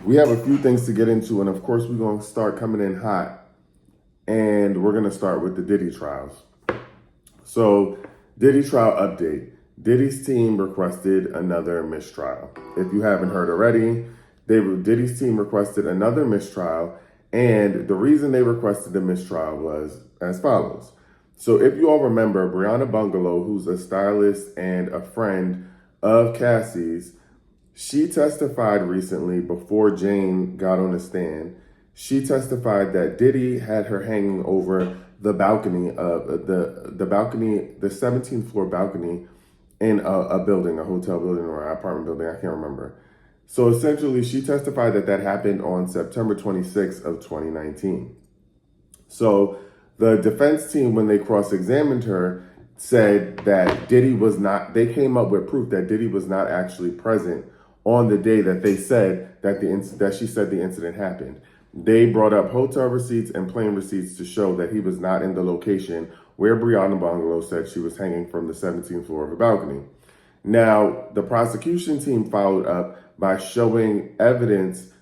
We have a few things to get into, and of course, we're going to start coming in hot, and we're going to start with the Diddy trials. So, Diddy trial update. Diddy's team requested another mistrial. If you haven't heard already, Diddy's team requested another mistrial, and the reason they requested the mistrial was as follows. So, if you all remember, Brianna Bungalow, who's a stylist and a friend of Cassie's, she testified recently before Jane got on the stand. She testified that Diddy had her hanging over the balcony of the balcony, the 17th floor balcony in a building, a hotel building or an apartment building, I can't remember. So essentially, she testified that that happened on September 26th of 2019. So the defense team, when they cross-examined her, said that Diddy was not, they came up with proof that Diddy was not actually present on the day that they said that she said the incident happened. They brought up hotel receipts and plane receipts to show that he was not in the location where Brianna Bungalow said she was hanging from the 17th floor of a balcony. Now, the prosecution team followed up by showing evidence,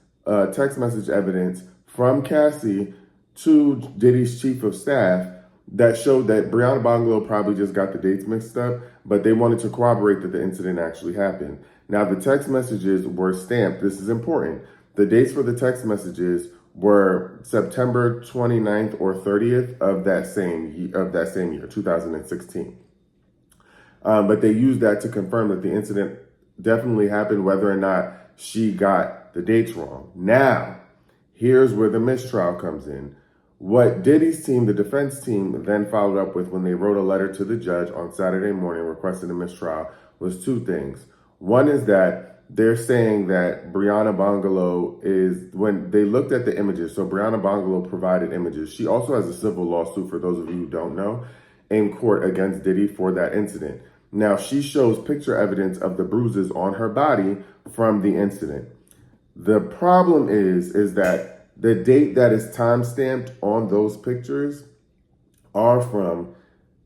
text message evidence from Cassie to Diddy's chief of staff that showed that Brianna Bungalow probably just got the dates mixed up, but they wanted to corroborate that the incident actually happened. Now, the text messages were stamped. This is important. The dates for the text messages were September 29th or 30th of that same year, 2016. But they used that to confirm that the incident definitely happened, whether or not she got the dates wrong. Now, here's where the mistrial comes in. What Diddy's team, the defense team, then followed up with when they wrote a letter to the judge on Saturday morning requesting a mistrial was two things. One is that they're saying that Brianna Bungalow is, when they looked at the images, so Brianna Bungalow provided images. She also has a civil lawsuit, for those of you who don't know, in court against Diddy for that incident. Now, she shows picture evidence of the bruises on her body from the incident. The problem is that the date that is time-stamped on those pictures are from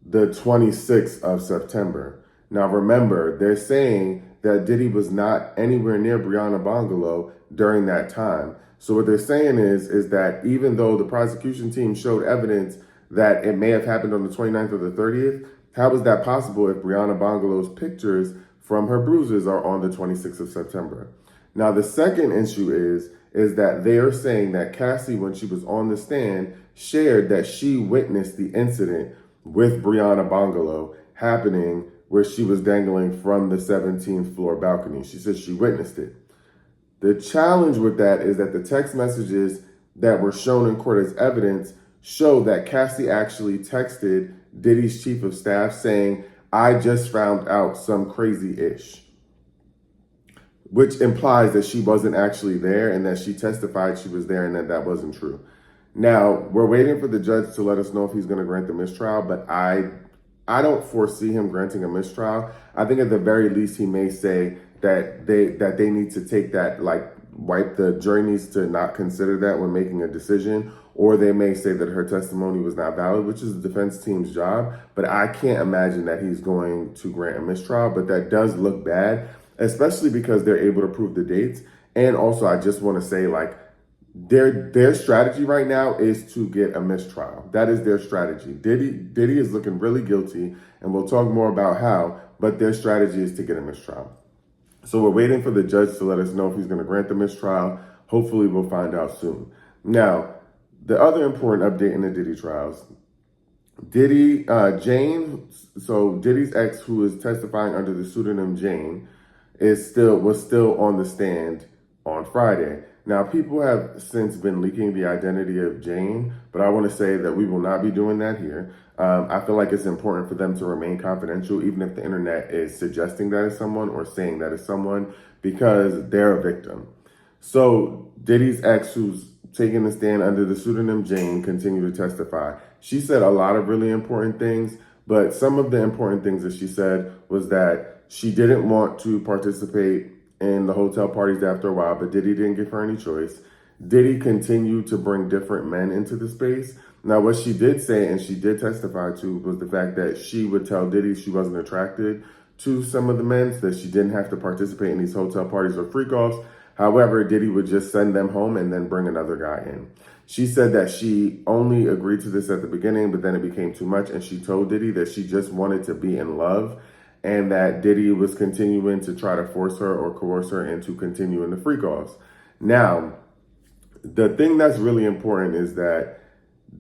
the 26th of September. Now, remember, they're saying that Diddy was not anywhere near Brianna Bungalow during that time. So what they're saying is that even though the prosecution team showed evidence that it may have happened on the 29th or the 30th, how is that possible if Brianna Bungalow's pictures from her bruises are on the 26th of September? Now, the second issue is that they are saying that Cassie, when she was on the stand, shared that she witnessed the incident with Brianna Bungalow happening where she was dangling from the 17th floor balcony. She said she witnessed it. The challenge with that is that the text messages that were shown in court as evidence show that Cassie actually texted Diddy's chief of staff saying, "I just found out some crazy-ish," which implies that she wasn't actually there and that she testified she was there and that that wasn't true. Now, we're waiting for the judge to let us know if he's going to grant the mistrial, but I don't foresee him granting a mistrial. I think at the very least he may say that they need to take that, the jury needs to not consider that when making a decision, or they may say that her testimony was not valid, which is the defense team's job. But I can't imagine that he's going to grant a mistrial, but that does look bad, especially because they're able to prove the dates. And also, I just want to say, their strategy right now is to get a mistrial. That is their strategy. Diddy is looking really guilty, and we'll talk more about how, but their strategy is to get a mistrial. So we're waiting for the judge to let us know if he's going to grant the mistrial. Hopefully we'll find out soon. Now, the other important update in the Diddy trials, Jane, so Diddy's ex, who is testifying under the pseudonym Jane, was still on the stand on Friday. Now, people have since been leaking the identity of Jane, but I want to say that we will not be doing that here. I feel like it's important for them to remain confidential, even if the internet is suggesting that is someone or saying that is someone, because they're a victim. So Diddy's ex, who's taking the stand under the pseudonym Jane, continued to testify. She said a lot of really important things, but some of the important things that she said was that she didn't want to participate in the hotel parties after a while, but Diddy didn't give her any choice. Diddy continued to bring different men into the space. Now, what she did say, and she did testify to, was the fact that she would tell Diddy she wasn't attracted to some of the men, so that she didn't have to participate in these hotel parties or freak-offs. However, Diddy would just send them home and then bring another guy in. She said that she only agreed to this at the beginning, but then it became too much. And she told Diddy that she just wanted to be in love and that Diddy was continuing to try to force her or coerce her into continuing the freak offs. Now, the thing that's really important is that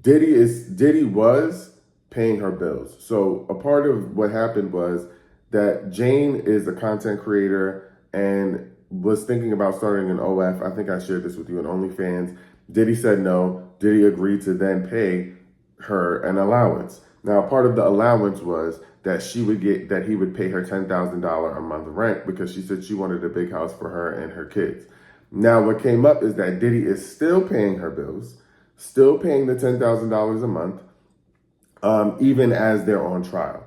Diddy was paying her bills. So a part of what happened was that Jane is a content creator and was thinking about starting an OF. I think I shared this with you on OnlyFans. Diddy said no. Diddy agreed to then pay her an allowance. Now, part of the allowance was that he would pay her $10,000 a month rent because she said she wanted a big house for her and her kids. Now, what came up is that Diddy is still paying her bills, still paying the $10,000 a month, even as they're on trial.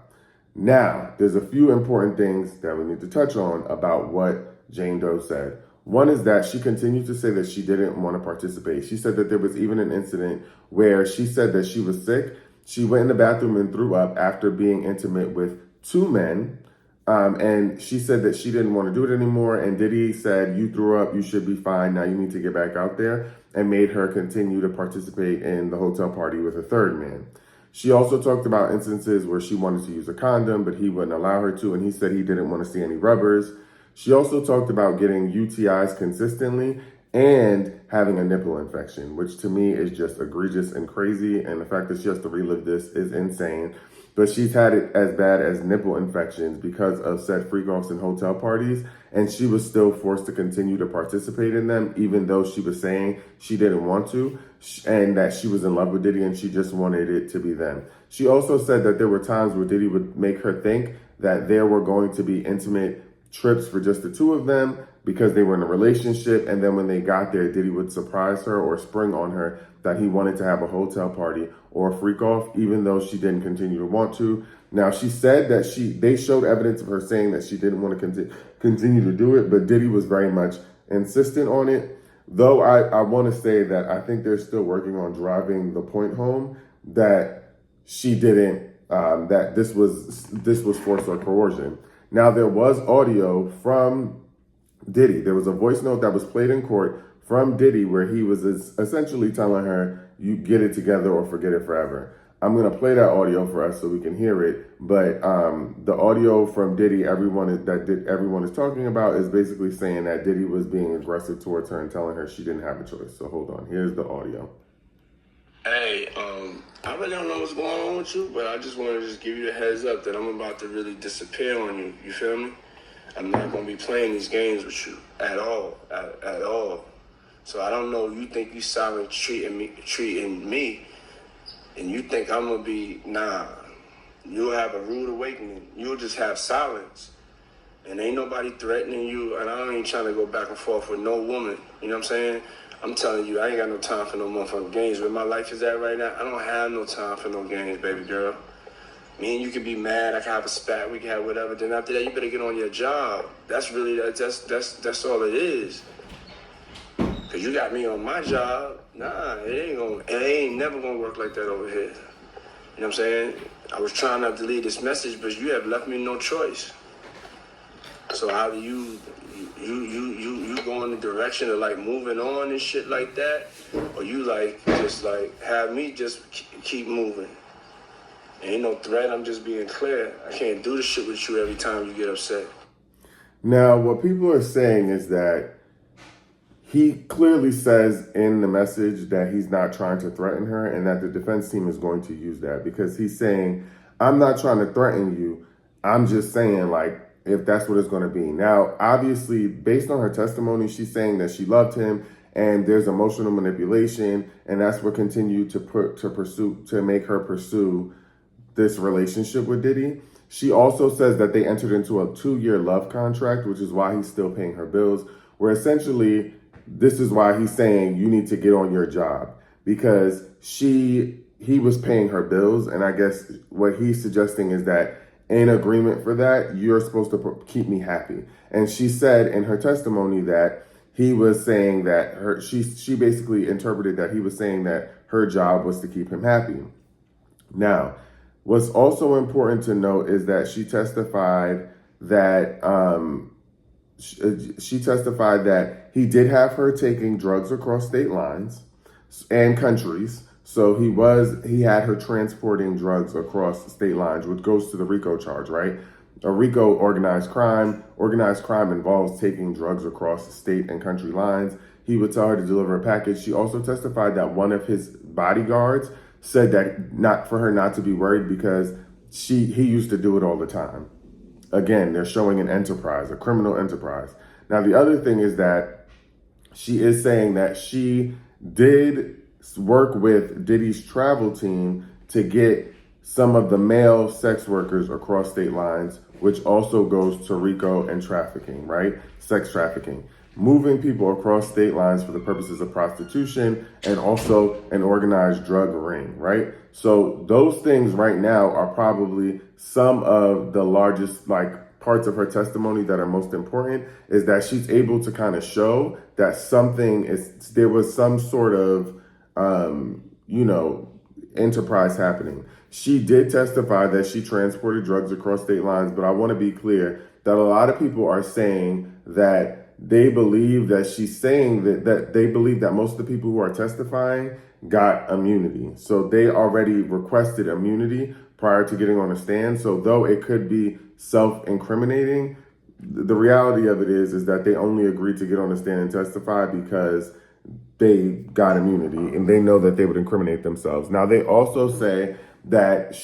Now, there's a few important things that we need to touch on about what Jane Doe said. One is that she continued to say that she didn't want to participate. She said that there was even an incident where she said that she was sick. She went in the bathroom and threw up after being intimate with two men. And she said that she didn't want to do it anymore. And Diddy said, you threw up, you should be fine. Now you need to get back out there, and made her continue to participate in the hotel party with a third man. She also talked about instances where she wanted to use a condom, but he wouldn't allow her to. And he said he didn't want to see any rubbers. She also talked about getting UTIs consistently and having a nipple infection, which to me is just egregious and crazy. And the fact that she has to relive this is insane. But she's had it as bad as nipple infections because of said freak-offs and hotel parties. And she was still forced to continue to participate in them, even though she was saying she didn't want to and that she was in love with Diddy and she just wanted it to be them. She also said that there were times where Diddy would make her think that there were going to be intimate trips for just the two of them because they were in a relationship. And then when they got there, Diddy would surprise her or spring on her that he wanted to have a hotel party or a freak off, even though she didn't continue to want to. Now, she said that they showed evidence of her saying that she didn't want to continue to do it, but Diddy was very much insistent on it. Though I want to say that I think they're still working on driving the point home that she didn't, that this was force or coercion. Now, there was audio from Diddy. There was a voice note that was played in court from Diddy where he was essentially telling her, you get it together or forget it forever. I'm going to play that audio for us so we can hear it. But the audio from Diddy, everyone is talking about, is basically saying that Diddy was being aggressive towards her and telling her she didn't have a choice. So hold on. Here's the audio. Hey, I really don't know what's going on with you, but I just want to just give you the heads up that I'm about to really disappear on you. You feel me? I'm not going to be playing these games with you at all, at all. So I don't know, you think you silent treating me, and you think I'm going to be, nah. You'll have a rude awakening. You'll just have silence. And ain't nobody threatening you, and I ain't trying to go back and forth with no woman. You know what I'm saying? I'm telling you, I ain't got no time for no motherfucking games. Where my life is at right now, I don't have no time for no games, baby girl. Me and you can be mad, I can have a spat, we can have whatever. Then after that, you better get on your job. That's really, that's all it is. Cause you got me on my job. Nah, it ain't never gonna work like that over here. You know what I'm saying? I was trying not to leave this message, but you have left me no choice. So how do you go in the direction of like moving on and shit like that? Or you like, just like have me just keep moving? Ain't no threat, I'm just being clear. I can't do this shit with you every time you get upset. Now, what people are saying is that he clearly says in the message that he's not trying to threaten her and that the defense team is going to use that because he's saying, I'm not trying to threaten you. I'm just saying, like, if that's what it's going to be. Now, obviously, based on her testimony, she's saying that she loved him and there's emotional manipulation, and that's what continued to make her pursue this relationship with Diddy. She also says that they entered into a 2-year love contract, which is why he's still paying her bills, where essentially this is why he's saying you need to get on your job because he was paying her bills. And I guess what he's suggesting is that in agreement for that, you're supposed to keep me happy. And she said in her testimony that he was saying that she basically interpreted that he was saying that her job was to keep him happy. Now, what's also important to note is that she testified that He did have her taking drugs across state lines and countries. So he had her transporting drugs across state lines, which goes to the RICO charge, right? A RICO organized crime. Organized crime involves taking drugs across state and country lines. He would tell her to deliver a package. She also testified that one of his bodyguards said that not for her not to be worried because he used to do it all the time. Again, they're showing an enterprise, a criminal enterprise. Now, the other thing is that she is saying that she did work with Diddy's travel team to get some of the male sex workers across state lines, which also goes to RICO and trafficking, right? Sex trafficking. Moving people across state lines for the purposes of prostitution and also an organized drug ring, right? So those things right now are probably some of the largest parts of her testimony that are most important, is that she's able to kind of show that there was some sort of, enterprise happening. She did testify that she transported drugs across state lines, but I want to be clear that a lot of people are saying that they believe that she's saying that they believe that most of the people who are testifying got immunity. So they already requested immunity prior to getting on the stand. So though it could be self-incriminating, the reality of it is that they only agreed to get on the stand and testify because they got immunity and they know that they would incriminate themselves. Now, they also say that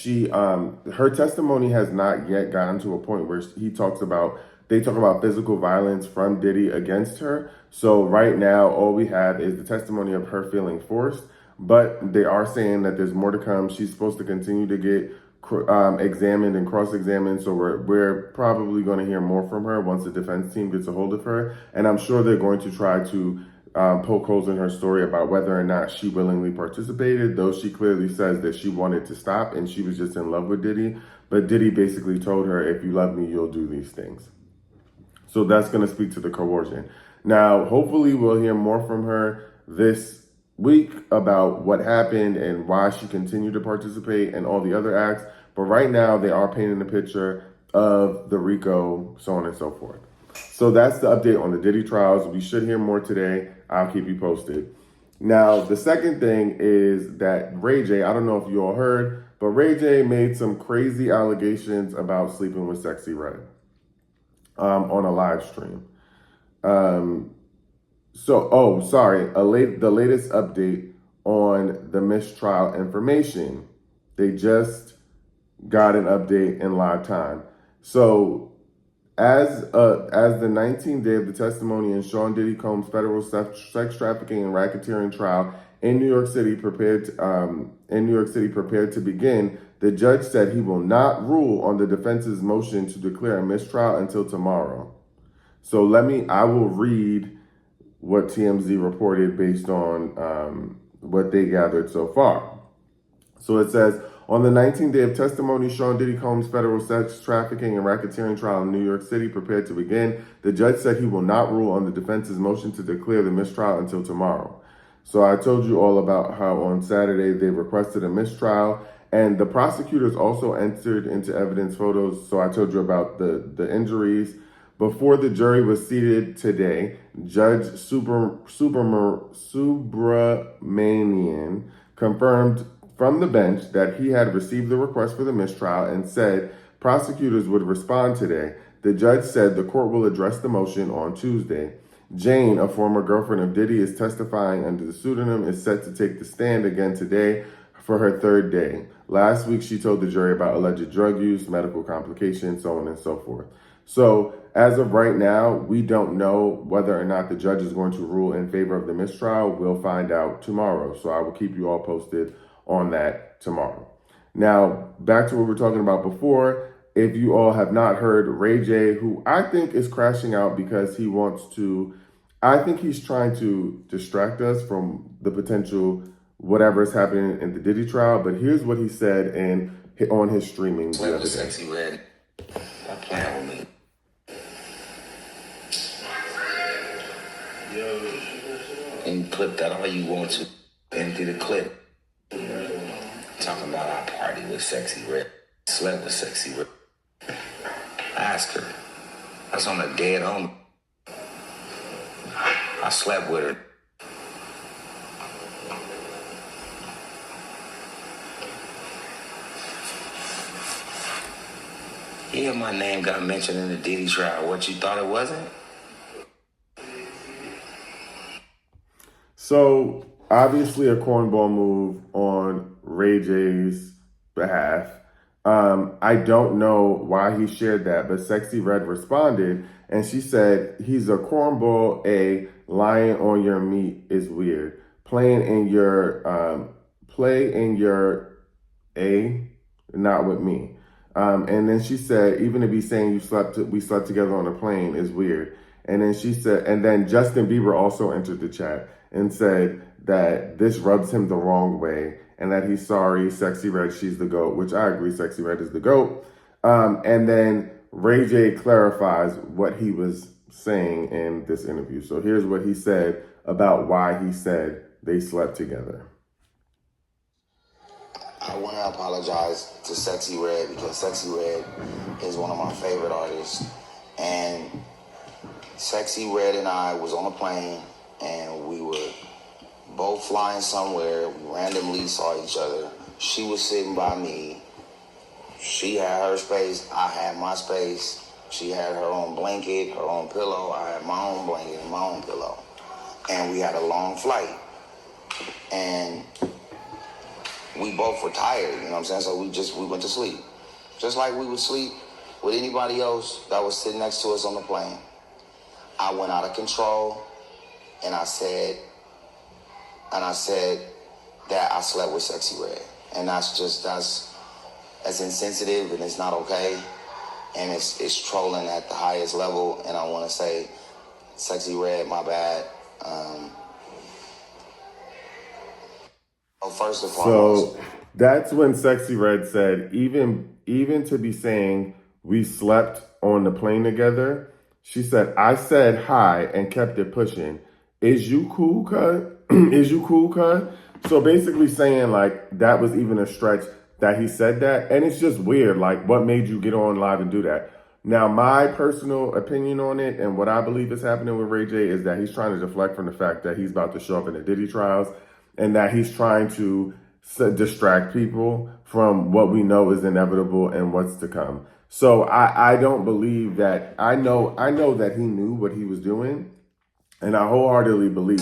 her testimony has not yet gotten to a point where they talk about physical violence from Diddy against her. So right now, all we have is the testimony of her feeling forced, but they are saying that there's more to come. She's supposed to continue to get examined and cross-examined. So we're probably going to hear more from her once the defense team gets a hold of her. And I'm sure they're going to try to poke holes in her story about whether or not she willingly participated, though she clearly says that she wanted to stop and she was just in love with Diddy. But Diddy basically told her, if you love me, you'll do these things. So that's going to speak to the coercion. Now, hopefully we'll hear more from her this week about what happened and why she continued to participate and all the other acts. But right now they are painting a picture of the RICO, so on and so forth. So that's the update on the Diddy trials. We should hear more today. I'll keep you posted. Now, the second thing is that Ray J, I don't know if you all heard, but Ray J made some crazy allegations about sleeping with Sexxy Red on a live stream. The latest update on the Mistrial information. They just got an update in live time. So as the 19th day of the testimony in Sean Diddy Combs' federal sex trafficking and racketeering trial in New York City prepared to begin, the judge said he will not rule on the defense's motion to declare a mistrial until tomorrow. So I will read what TMZ reported based on what they gathered so far. So it says, on the 19th day of testimony, Sean Diddy Combs' federal sex trafficking and racketeering trial in New York City prepared to begin, the judge said he will not rule on the defense's motion to declare the mistrial until tomorrow. So I told you all about how on Saturday they requested a mistrial, and the prosecutors also entered into evidence photos. So I told you about the injuries. Before the jury was seated today, Judge Subramanian confirmed from the bench that he had received the request for the mistrial and said prosecutors would respond today. The judge said the court will address the motion on Tuesday. Jane, a former girlfriend of Diddy, is testifying under the pseudonym, is set to take the stand again today for her third day. Last week, she told the jury about alleged drug use, medical complications, so on and so forth. So as of right now, we don't know whether or not the judge is going to rule in favor of the mistrial. We'll find out tomorrow. So I will keep you all posted on that tomorrow. Now, back to what we were talking about before. If you all have not heard, Ray J, who I think is crashing out because I think he's trying to distract us from the potential whatever is happening in the Diddy trial. But here's what he said on his streaming the other day. Sexy Red. Stop playing with me. And clip that all you want to. Empty the clip. Talking about our party with Sexy Red. Slept with Sexy Red. Ask her. That's on a dead homie. I slept with her. Yeah, my name got mentioned in the Diddy Trial. What, you thought it wasn't? So, obviously a cornball move on Ray J's behalf. I don't know why he shared that, but Sexxy Red responded and she said, he's a cornball, lying on your meat is weird. Play in your, not with me. And then she said, even to be saying we slept together on a plane is weird. And then she said, and then Justin Bieber also entered the chat and said that this rubs him the wrong way and that he's sorry, Sexxy Red, she's the GOAT, which I agree, Sexxy Red is the GOAT. And then Ray J clarifies what he was saying in this interview. So here's what he said about why he said they slept together. I want to apologize to Sexxy Red because Sexxy Red is one of my favorite artists. And Sexxy Red and I was on a plane and we were both flying somewhere. We randomly saw each other. She was sitting by me. She had her space. I had my space. She had her own blanket, her own pillow. I had my own blanket and my own pillow. And we had a long flight. And we both were tired, you know what I'm saying? So we went to sleep. Just like we would sleep with anybody else that was sitting next to us on the plane. I went out of control and I said that I slept with Sexxy Red. And that's insensitive and it's not okay. And it's trolling at the highest level. And I want to say, Sexxy Red, my bad. First and foremost. So that's when Sexxy Red said, even to be saying we slept on the plane together, she said, I said hi and kept it pushing. Is you cool, cuz? Is you cool, cuz? So basically saying like that was even a stretch that he said that. And it's just weird. Like, what made you get on live and do that? Now, my personal opinion on it and what I believe is happening with Ray J is that he's trying to deflect from the fact that he's about to show up in the Diddy trials and that he's trying to distract people from what we know is inevitable and what's to come. So I don't believe that. I know that he knew what he was doing. And I wholeheartedly believe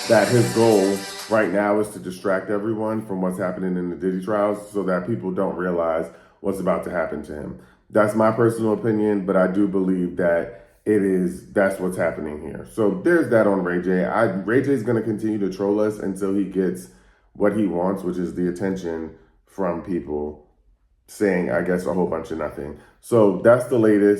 that his goal right now is to distract everyone from what's happening in the Diddy trials so that people don't realize what's about to happen to him. That's my personal opinion, but I do believe that that's what's happening here. So there's that on Ray J. Ray J is going to continue to troll us until he gets what he wants, which is the attention from people saying, I guess, a whole bunch of nothing. So that's the latest.